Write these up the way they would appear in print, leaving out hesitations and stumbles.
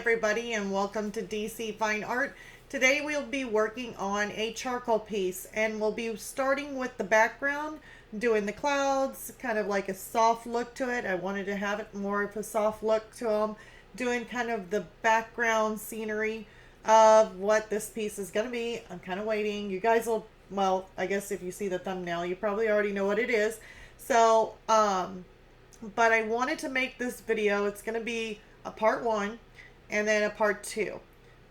everybody, and welcome to DC Fine Art. Today we'll be working on a charcoal piece, and we'll be starting with the background, doing the clouds, kind of like a soft look to it. I wanted to have it more of a soft look to them, doing kind of the background scenery of what this piece is going to be. I'm kind of waiting. You guys will, well, I guess if you see the thumbnail, you probably already know what it is. So, but I wanted to make this video. It's going to be a part 1 and then a part 2.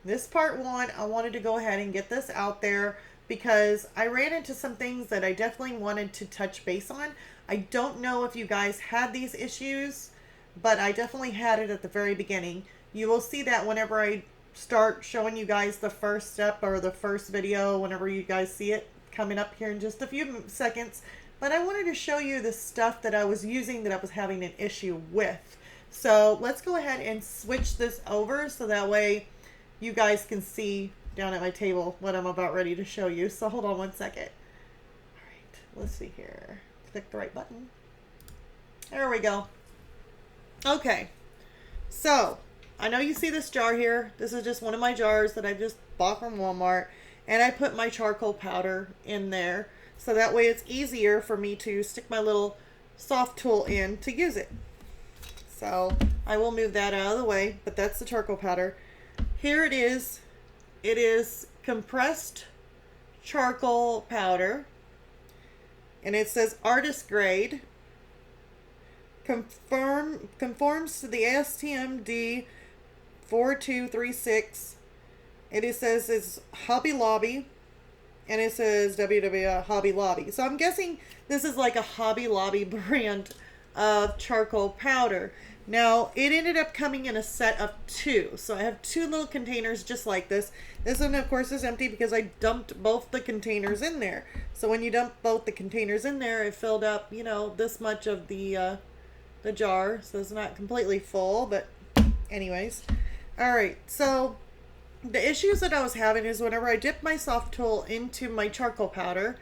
This part 1, I wanted to go ahead and get this out there because I ran into some things that I definitely wanted to touch base on. I don't know if you guys had these issues, but I definitely had it at the very beginning. You will see that whenever I start showing you guys the first step or the first video, whenever you guys see it coming up here in just a few seconds. But I wanted to show you the stuff that I was using that I was having an issue with. So let's go ahead and switch this over so that way you guys can see down at my table what I'm about ready to show you. So hold on one second. All right, let's see here. Click the right button. There we go. Okay, so I know you see this jar here. This is just one of my jars that I just bought from Walmart, and I put my charcoal powder in there so that way it's easier for me to stick my little Sofft Tool in to use it. So I will move that out of the way, but that's the charcoal powder. Here it is. It is compressed charcoal powder, and it says artist grade. Conforms to the ASTM D4236. It says it's Hobby Lobby, and it says www Hobby Lobby. So I'm guessing this is like a Hobby Lobby brand of charcoal powder. Now, it ended up coming in a set of 2. So I have 2 little containers just like this. This one, of course, is empty because I dumped both the containers in there. So when you dump both the containers in there, it filled up, you know, this much of the jar. So it's not completely full, but anyways. All right, so the issues that I was having is whenever I dipped my Sofft Tool into my charcoal powder,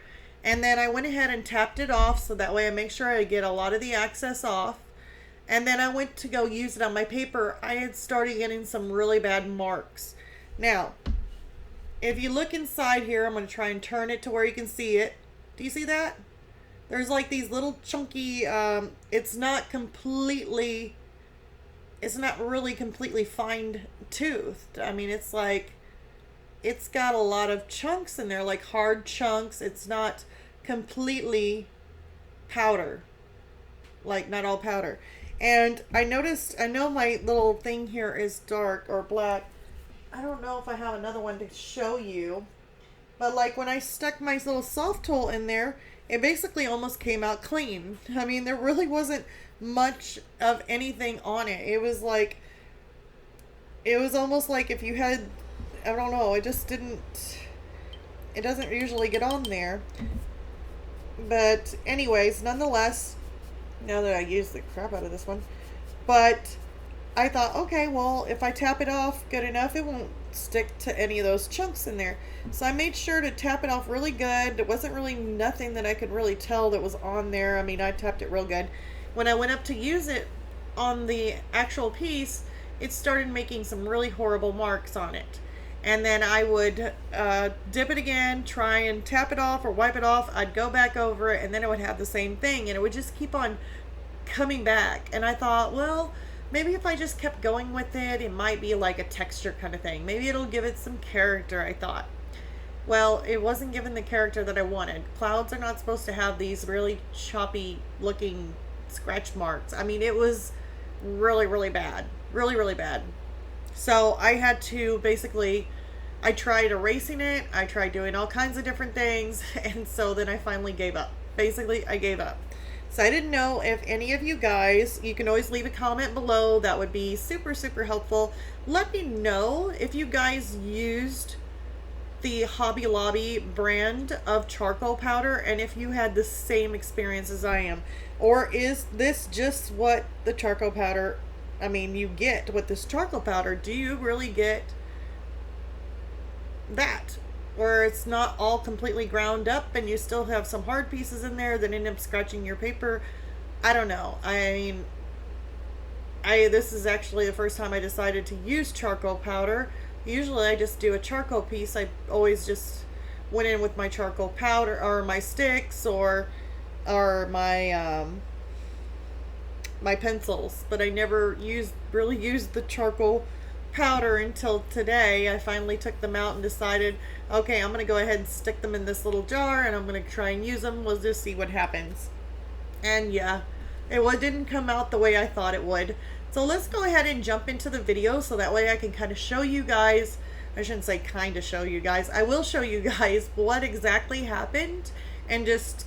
and then I went ahead and tapped it off so that way I make sure I get a lot of the excess off. And then I went to go use it on my paper. I had started getting some really bad marks. Now, if you look inside here, I'm going to try and turn it to where you can see it. Do you see that? There's like these little chunky, it's not really completely fine-toothed. I mean, it's like, it's got a lot of chunks in there, like hard chunks. It's not completely powder, like not all powder. And I noticed, I know my little thing here is dark or black. I don't know if I have another one to show you, but like when I stuck my little Sofft Tool in there, it basically almost came out clean. I mean, there really wasn't much of anything on it. It was like, it was almost like if you had, I don't know, it just didn't, it doesn't usually get on there. But anyways, nonetheless, now that I used the crap out of this one, but I thought, okay, well, if I tap it off good enough, it won't stick to any of those chunks in there. So I made sure to tap it off really good. There wasn't really nothing that I could really tell that was on there. I mean, I tapped it real good. When I went up to use it on the actual piece, it started making some really horrible marks on it. And then I would dip it again, try and tap it off or wipe it off. I'd go back over it, and then it would have the same thing, and it would just keep on coming back. And I thought, well, maybe if I just kept going with it, it might be like a texture kind of thing. Maybe it'll give it some character, I thought. Well, it wasn't given the character that I wanted. Clouds are not supposed to have these really choppy looking scratch marks. I mean, it was really, really bad. Really, really bad. So I had to basically, I tried erasing it. I tried doing all kinds of different things. And so then I finally gave up. Basically, I gave up. So I didn't know if any of you guys, you can always leave a comment below. That would be super, super helpful. Let me know if you guys used the Hobby Lobby brand of charcoal powder and if you had the same experience as I am. Or is this just what the charcoal powder, I mean, you get with this charcoal powder? Do you really get that? Where it's not all completely ground up and you still have some hard pieces in there that end up scratching your paper? I don't know. I mean, This is actually the first time I decided to use charcoal powder. Usually I just do a charcoal piece. I always just went in with my charcoal powder or my sticks or my pencils, but I never really used the charcoal powder until today. I finally took them out and decided, okay, I'm going to go ahead and stick them in this little jar and I'm going to try and use them. We'll just see what happens. And yeah, it didn't come out the way I thought it would. So let's go ahead and jump into the video so that way I can kind of show you guys. I shouldn't say kind of show you guys. I will show you guys what exactly happened and just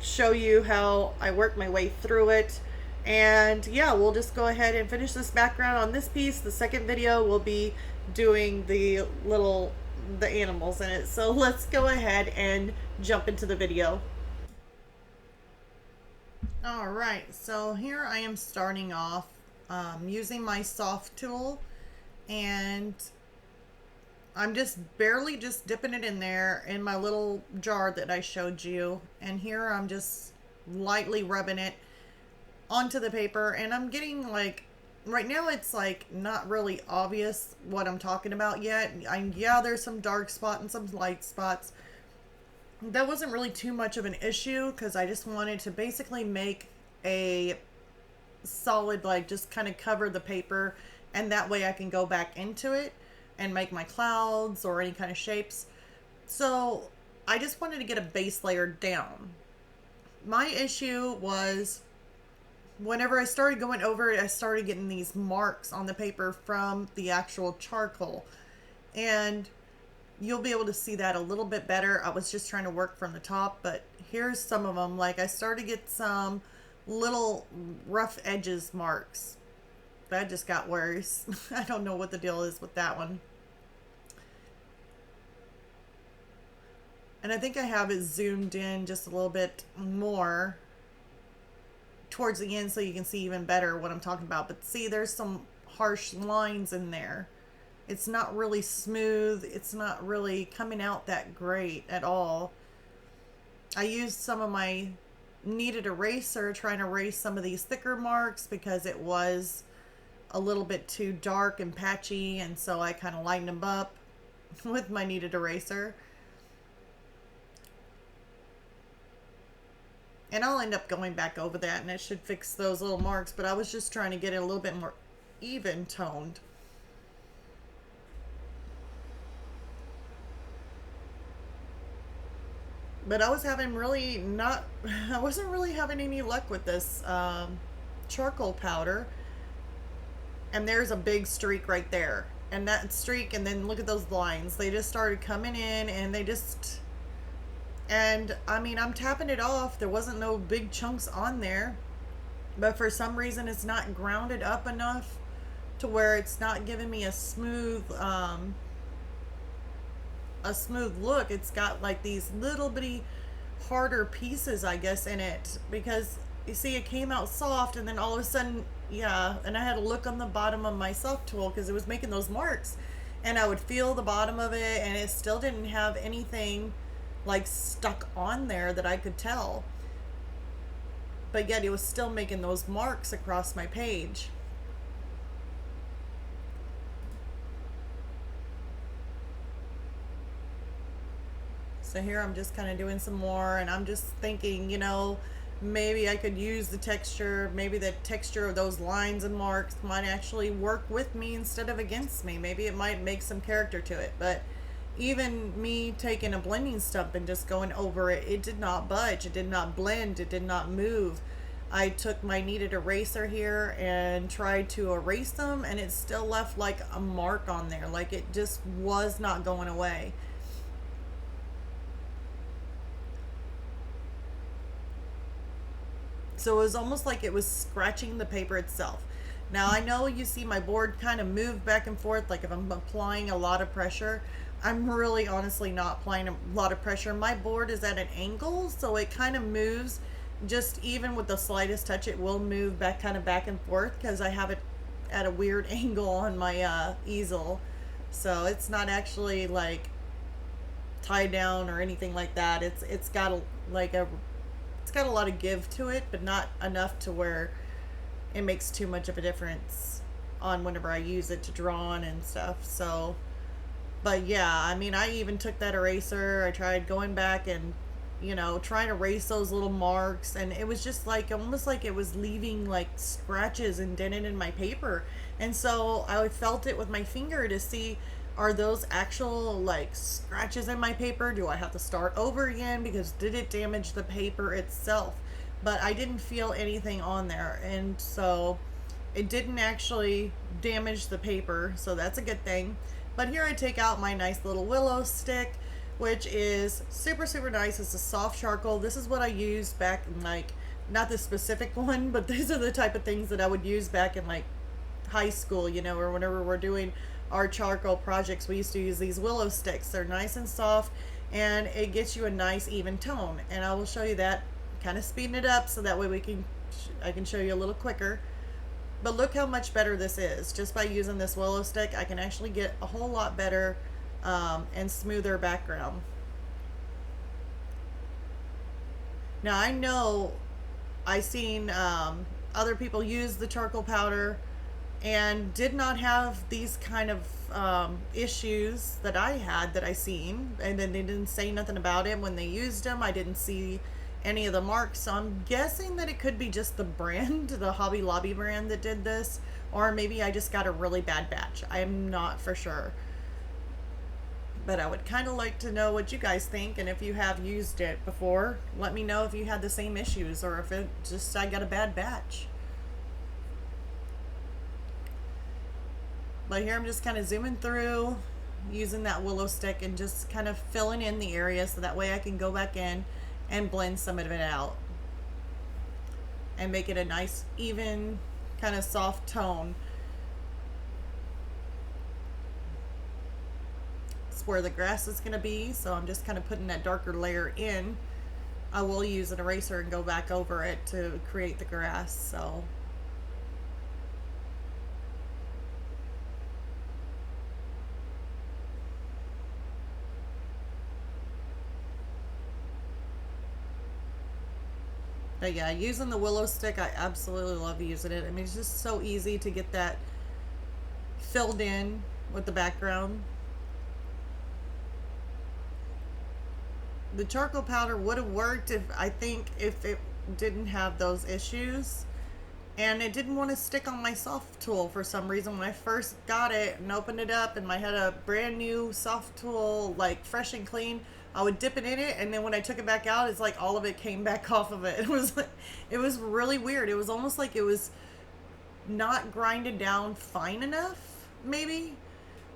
show you how I worked my way through it. And yeah, we'll just go ahead and finish this background on this piece. The second video will be doing the animals in it. So let's go ahead and jump into the video. Alright, so here I am starting off using my Sofft Tool, and I'm just barely just dipping it in there in my little jar that I showed you, and here I'm just lightly rubbing it onto the paper, and I'm getting like, right now it's like not really obvious what I'm talking about yet. Yeah, there's some dark spot and some light spots. That wasn't really too much of an issue because I just wanted to basically make a solid, like just kind of cover the paper, and that way I can go back into it and make my clouds or any kind of shapes. So I just wanted to get a base layer down. My issue was whenever I started going over it, I started getting these marks on the paper from the actual charcoal, and you'll be able to see that a little bit better. I was just trying to work from the top, but here's some of them. Like I started to get some little rough edges marks. That just got worse. I don't know what the deal is with that one. And I think I have it zoomed in just a little bit more towards the end so you can see even better what I'm talking about. But see, there's some harsh lines in there. It's not really smooth. It's not really coming out that great at all. I used some of my kneaded eraser trying to erase some of these thicker marks because it was a little bit too dark and patchy, and so I kind of lightened them up with my kneaded eraser. And I'll end up going back over that, and it should fix those little marks, but I was just trying to get it a little bit more even toned. But I was having I wasn't really having any luck with this charcoal powder. And there's a big streak right there. And that streak, and then look at those lines. They just started coming in, and and I mean, I'm tapping it off. There wasn't no big chunks on there. But for some reason, it's not grounded up enough to where it's not giving me a smooth look. It's got like these little bitty harder pieces, I guess, in it, because you see it came out soft, and then all of a sudden, yeah, and I had to look on the bottom of my Sofft Tool because it was making those marks, and I would feel the bottom of it, and it still didn't have anything like stuck on there that I could tell, but yet it was still making those marks across my page. So here I'm just kind of doing some more, and I'm just thinking, you know, maybe I could use the texture. Maybe the texture of those lines and marks might actually work with me instead of against me. Maybe it might make some character to it. But even me taking a blending stump and just going over it, it did not budge. It did not blend. It did not move. I took my kneaded eraser here and tried to erase them, and it still left like a mark on there. Like it just was not going away. So it was almost like it was scratching the paper itself. Now I know you see my board kind of move back and forth, like if I'm applying a lot of pressure. I'm really honestly not applying a lot of pressure. My board is at an angle, so it kind of moves. Just even with the slightest touch, it will move back, kind of back and forth, because I have it at a weird angle on my easel. So it's not actually like tied down or anything like that. It's got a lot of give to it, but not enough to where it makes too much of a difference on whenever I use it to draw on and stuff. So, but yeah, I mean, I even took that eraser. I tried going back and, you know, trying to erase those little marks, and it was just like almost like it was leaving like scratches indented in my paper. And so I felt it with my finger to see, are those actual like scratches in my paper? Do I have to start over again because did it damage the paper itself? But I didn't feel anything on there, and so it didn't actually damage the paper, so that's a good thing. But here I take out my nice little Willow stick, which is super, super nice. It's a soft charcoal. This is what I used back in like, not the specific one, but these are the type of things that I would use back in like high school, you know, or whenever we're doing our charcoal projects, we used to use these Willow sticks. They're nice and soft, and it gets you a nice even tone. And I will show you that, kind of speeding it up so that way I can show you a little quicker. But look how much better this is. Just by using this Willow stick, I can actually get a whole lot better and smoother background. Now I know I've seen other people use the charcoal powder and did not have these kind of issues that I had, that I seen, and then they didn't say nothing about it when they used them. I didn't see any of the marks, so I'm guessing that it could be just the brand, the Hobby Lobby brand that did this, or maybe I just got a really bad batch. I'm not for sure, but I would kind of like to know what you guys think, and if you have used it before, let me know if you had the same issues or if it just I got a bad batch. But here I'm just kind of zooming through using that Willow stick and just kind of filling in the area so that way I can go back in and blend some of it out and make it a nice even kind of soft tone. It's where the grass is going to be, so I'm just kind of putting that darker layer in. I will use an eraser and go back over it to create the grass. So but yeah, using the Willow stick, I absolutely love using it. I mean, it's just so easy to get that filled in with the background. The charcoal powder would have worked if it didn't have those issues. And it didn't want to stick on my Sofft Tool for some reason. When I first got it and opened it up and I had a brand new Sofft Tool, like fresh and clean, I would dip it in it, and then when I took it back out, it's like all of it came back off of it. It was really weird. It was almost like it was not grinded down fine enough, maybe.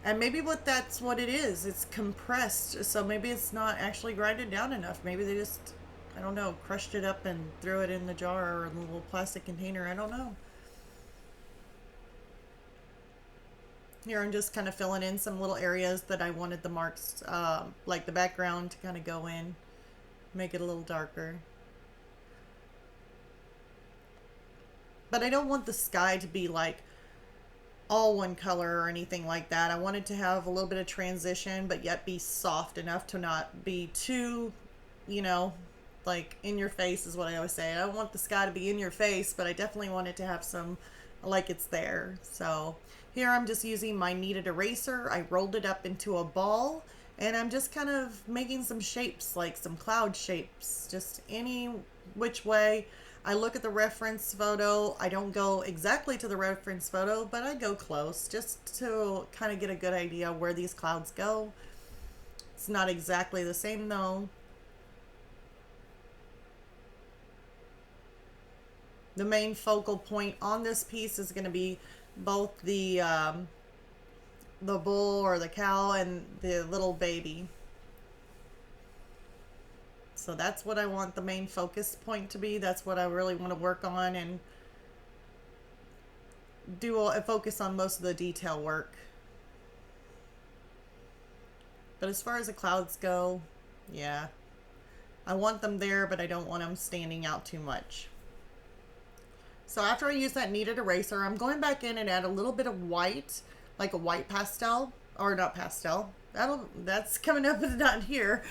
And maybe that's what it is. It's compressed, so maybe it's not actually grinded down enough. Maybe they just, I don't know, crushed it up and threw it in the jar or in the little plastic container. I don't know. Here I'm just kind of filling in some little areas that I wanted the marks, like the background, to kind of go in, make it a little darker. But I don't want the sky to be like all one color or anything like that. I wanted to have a little bit of transition, but yet be soft enough to not be too, you know, like in your face is what I always say. I don't want the sky to be in your face, but I definitely want it to have some, like it's there. So here I'm just using my kneaded eraser. I rolled it up into a ball, and I'm just kind of making some shapes, like some cloud shapes, just any which way. I look at the reference photo. I don't go exactly to the reference photo, but I go close just to kind of get a good idea where these clouds go. It's not exactly the same though. The main focal point on this piece is going to be both the bull or the cow and the little baby. So that's what I want the main focus point to be. That's what I really want to work on and do a focus on most of the detail work. But as far as the clouds go, yeah, I want them there, but I don't want them standing out too much. So after I use that kneaded eraser, I'm going back in and add a little bit of white, like a white pastel, or not pastel. That's coming up, but not here.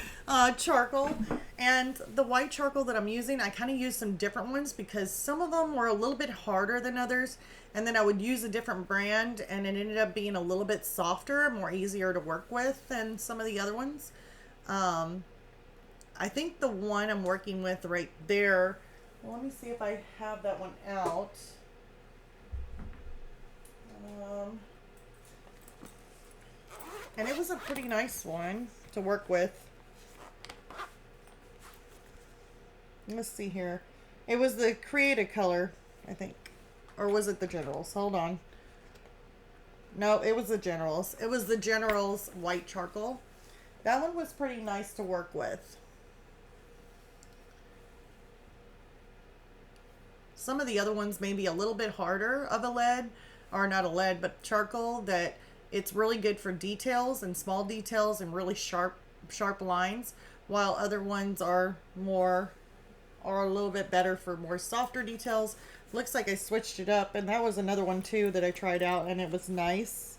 Charcoal. And the white charcoal that I'm using, I kind of used some different ones because some of them were a little bit harder than others. And then I would use a different brand and it ended up being a little bit softer, more easier to work with than some of the other ones. I think the one I'm working with right there, well, let me see if I have that one out. And it was a pretty nice one to work with. Let's see here. It was the Creatacolor, I think. Or was it the Generals? Hold on. No, it was the Generals. It was the Generals white charcoal. That one was pretty nice to work with. Some of the other ones may be a little bit harder of a lead, or not a lead, but charcoal, that it's really good for details and small details and really sharp lines, while other ones are a little bit better for more softer details. Looks like I switched it up, and that was another one too that I tried out and it was nice.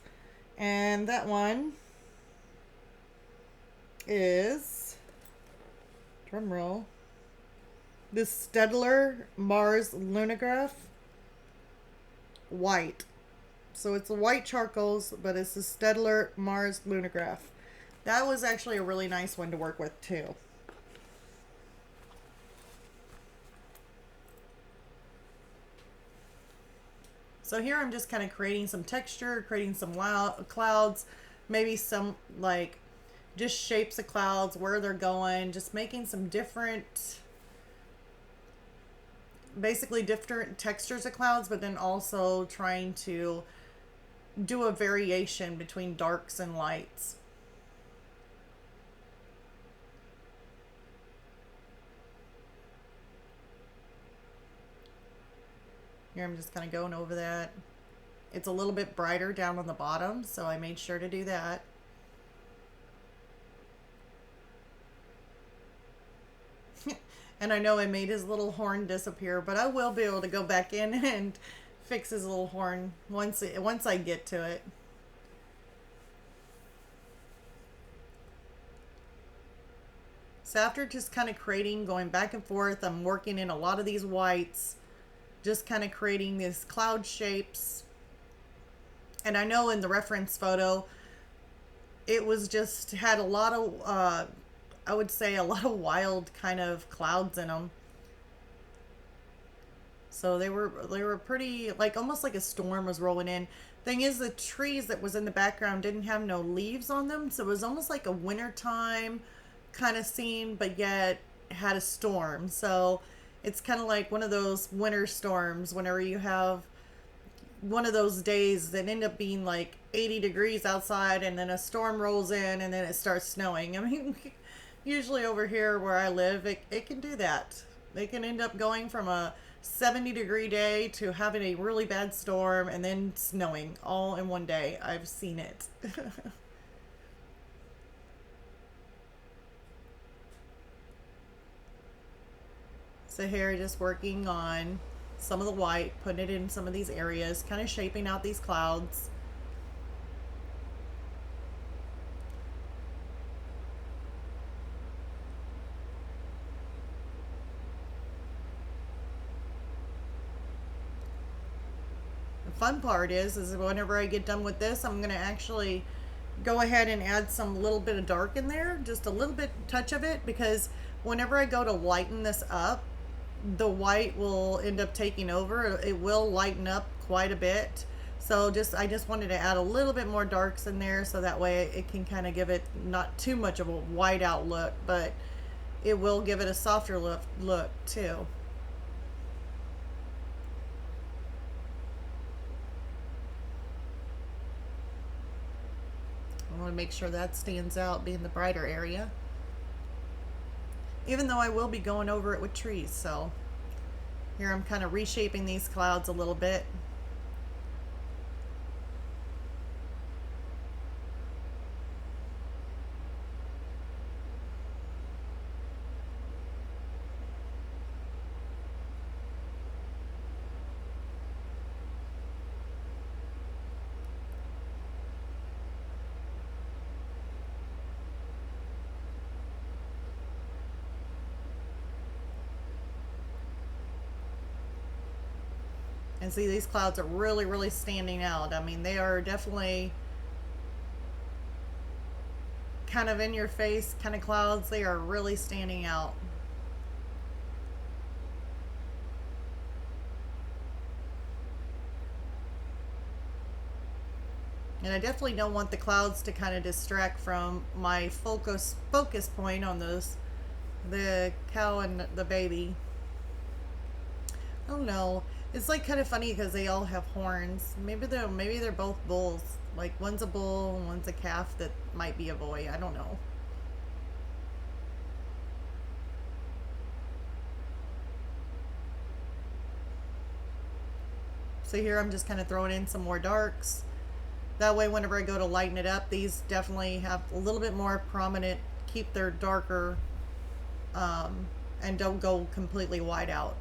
And that one is, drum roll, this Staedtler Mars Lumograph white. So it's the white charcoals, but it's the Staedtler Mars Lumograph. That was actually a really nice one to work with too. So here I'm just kind of creating some texture, creating some clouds, maybe some like just shapes of clouds, where they're going, just making some different, basically different textures of clouds, but then also trying to do a variation between darks and lights. Here I'm just kind of going over that. It's a little bit brighter down on the bottom, so I made sure to do that. And I know I made his little horn disappear, but I will be able to go back in and fix his little horn once I get to it. So after just kind of creating, going back and forth, I'm working in a lot of these whites, just kind of creating these cloud shapes. And I know in the reference photo, it was just had a lot of, I would say a lot of wild kind of clouds in them. So they were pretty, like almost like a storm was rolling in. Thing is, the trees that was in the background didn't have no leaves on them, so it was almost like a wintertime kind of scene, but yet had a storm. So it's kind of like one of those winter storms whenever you have one of those days that end up being like 80 degrees outside and then a storm rolls in and then it starts snowing. I mean, usually over here where I live, it can do that. It can end up going from a 70-degree day to having a really bad storm and then snowing all in one day. I've seen it. So here, just working on some of the white, putting it in some of these areas, kind of shaping out these clouds. The fun part is whenever I get done with this, I'm going to actually go ahead and add some little bit of dark in there, just a little bit touch of it, because whenever I go to lighten this up, the white will end up taking over. It will lighten up quite a bit. So I just wanted to add a little bit more darks in there, so that way it can kind of give it not too much of a white out look, but it will give it a softer look too. I want to make sure that stands out, being the brighter area. Even though I will be going over it with trees. So here I'm kind of reshaping these clouds a little bit. And see, these clouds are really, really standing out. I mean, they are definitely kind of in your face kind of clouds. They are really standing out. And I definitely don't want the clouds to kind of distract from my focus point on those, the cow and the baby. I don't know. It's like kind of funny because they all have horns. Maybe they're both bulls. Like one's a bull and one's a calf that might be a boy. I don't know. So here I'm just kind of throwing in some more darks. That way whenever I go to lighten it up, these definitely have a little bit more prominent, keep their darker, and don't go completely white out.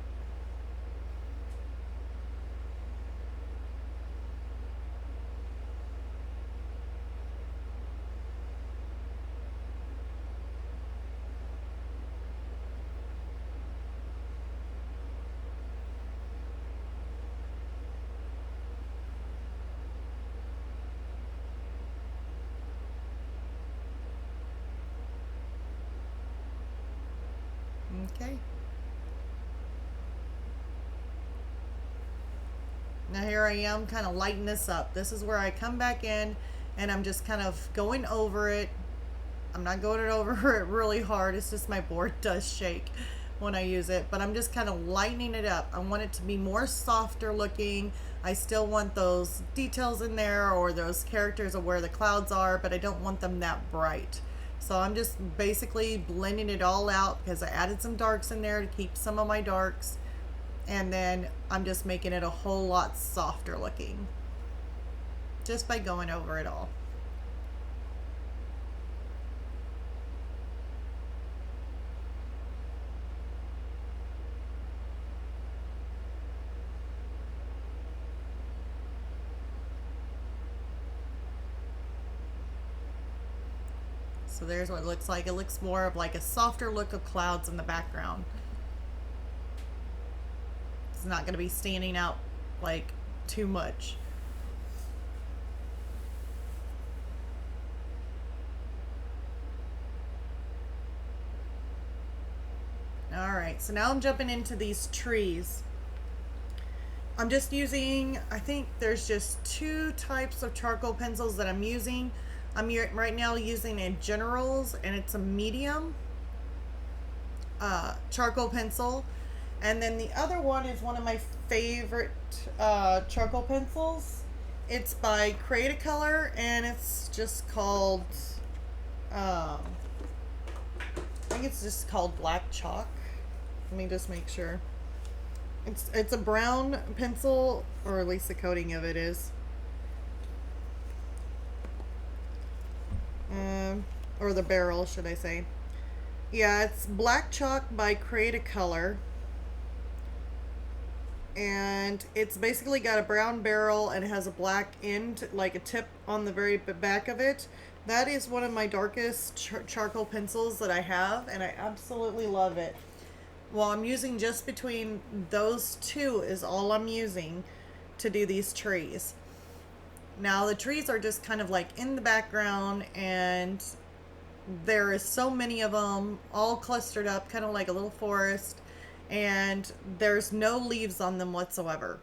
Okay. Now here I am kind of lighten this up. This is where I come back in and I'm just kind of going over it. I'm not going over it really hard. It's just my board does shake when I use it, but I'm just kind of lightening it up. I want it to be more softer looking. I still want those details in there or those characters of where the clouds are, but I don't want them that bright. So I'm just basically blending it all out because I added some darks in there to keep some of my darks. And then I'm just making it a whole lot softer looking just by going over it all. So there's what it looks like. It looks more of like a softer look of clouds in the background. It's not going to be standing out like too much. Alright, so now I'm jumping into these trees. I'm just using, I think there's just two types of charcoal pencils that I'm using. I'm right now using a Generals, and it's a medium charcoal pencil. And then the other one is one of my favorite charcoal pencils. It's by Creatacolor, and it's just called, I think it's just called Black Chalk. Let me just make sure. It's a brown pencil, or at least the coating of it is. Or the barrel, should I say. Yeah, it's Black Chalk by Creatacolor. And it's basically got a brown barrel and it has a black end, like a tip on the very back of it. That is one of my darkest charcoal pencils that I have, and I absolutely love it. Well, I'm using just between those two is all I'm using to do these trees. Now the trees are just kind of like in the background, and there is so many of them all clustered up, kind of like a little forest, and there's no leaves on them whatsoever.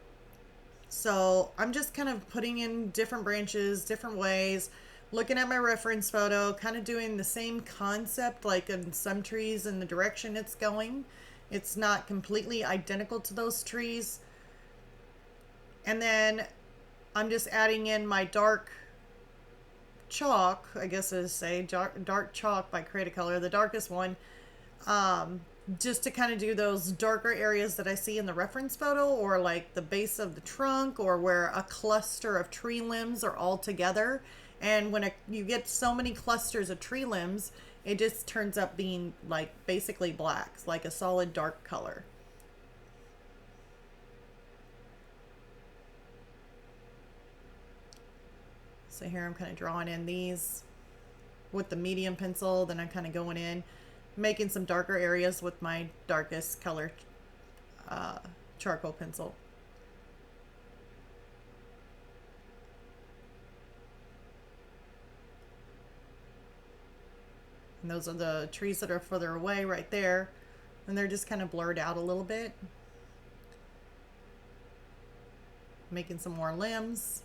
So I'm just kind of putting in different branches, different ways, looking at my reference photo, kind of doing the same concept like in some trees and the direction it's going. It's not completely identical to those trees. And then I'm just adding in my dark chalk, I guess I would say, dark chalk by Creatacolor, the darkest one, just to kind of do those darker areas that I see in the reference photo, or like the base of the trunk, or where a cluster of tree limbs are all together. And when you get so many clusters of tree limbs, it just turns up being like basically black, like a solid dark color. So here I'm kind of drawing in these with the medium pencil, then I'm kind of going in, making some darker areas with my darkest color charcoal pencil. And those are the trees that are further away right there. And they're just kind of blurred out a little bit. Making some more limbs.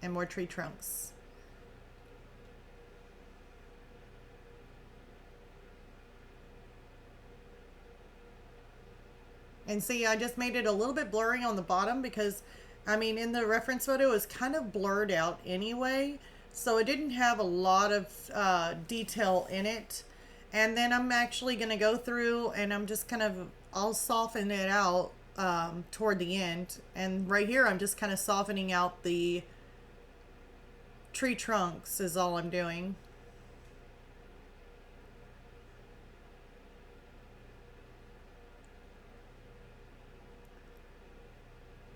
And more tree trunks. And see, I just made it a little bit blurry on the bottom because, I mean, in the reference photo, it was kind of blurred out anyway. So it didn't have a lot of detail in it. And then I'm actually going to go through and I'm just kind of, I'll soften it out toward the end. And right here, I'm just kind of softening out the tree trunks is all I'm doing.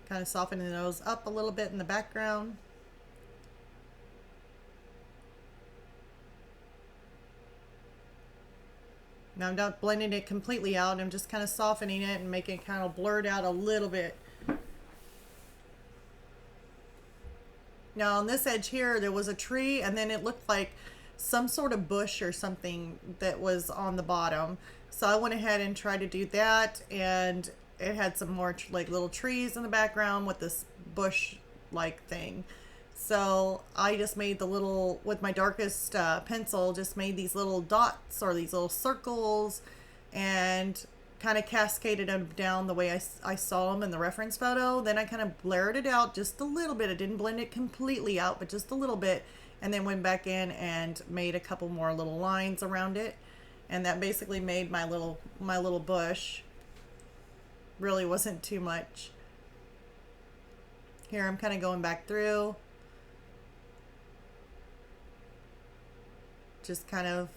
Kind of softening those up a little bit in the background. Now I'm not blending it completely out. I'm just kind of softening it and making it kind of blurred out a little bit. Now on this edge here, there was a tree and then it looked like some sort of bush or something that was on the bottom. So I went ahead and tried to do that, and it had some more like little trees in the background with this bush like thing. So I just made the little, with my darkest pencil, just made these little dots or these little circles and kind of cascaded them down the way I saw them in the reference photo. Then I kind of blurred it out just a little bit. I didn't blend it completely out, but just a little bit. And then went back in and made a couple more little lines around it. And that basically made my little bush. Really wasn't too much. Here I'm kind of going back through. Just kind of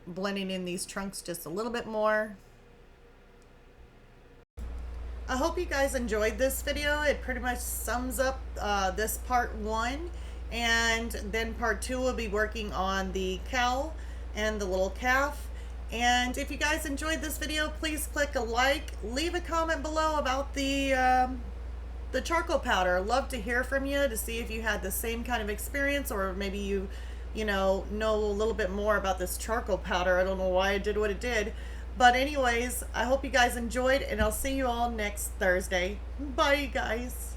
blending in these trunks just a little bit more. I hope you guys enjoyed this video. It pretty much sums up this part 1, and then part 2 will be working on the cow and the little calf. And if you guys enjoyed this video, please click a like, leave a comment below about the charcoal powder. I'd love to hear from you to see if you had the same kind of experience, or maybe you know a little bit more about this charcoal powder. I don't know why it did what it did. But anyways, I hope you guys enjoyed, and I'll see you all next Thursday. Bye, guys.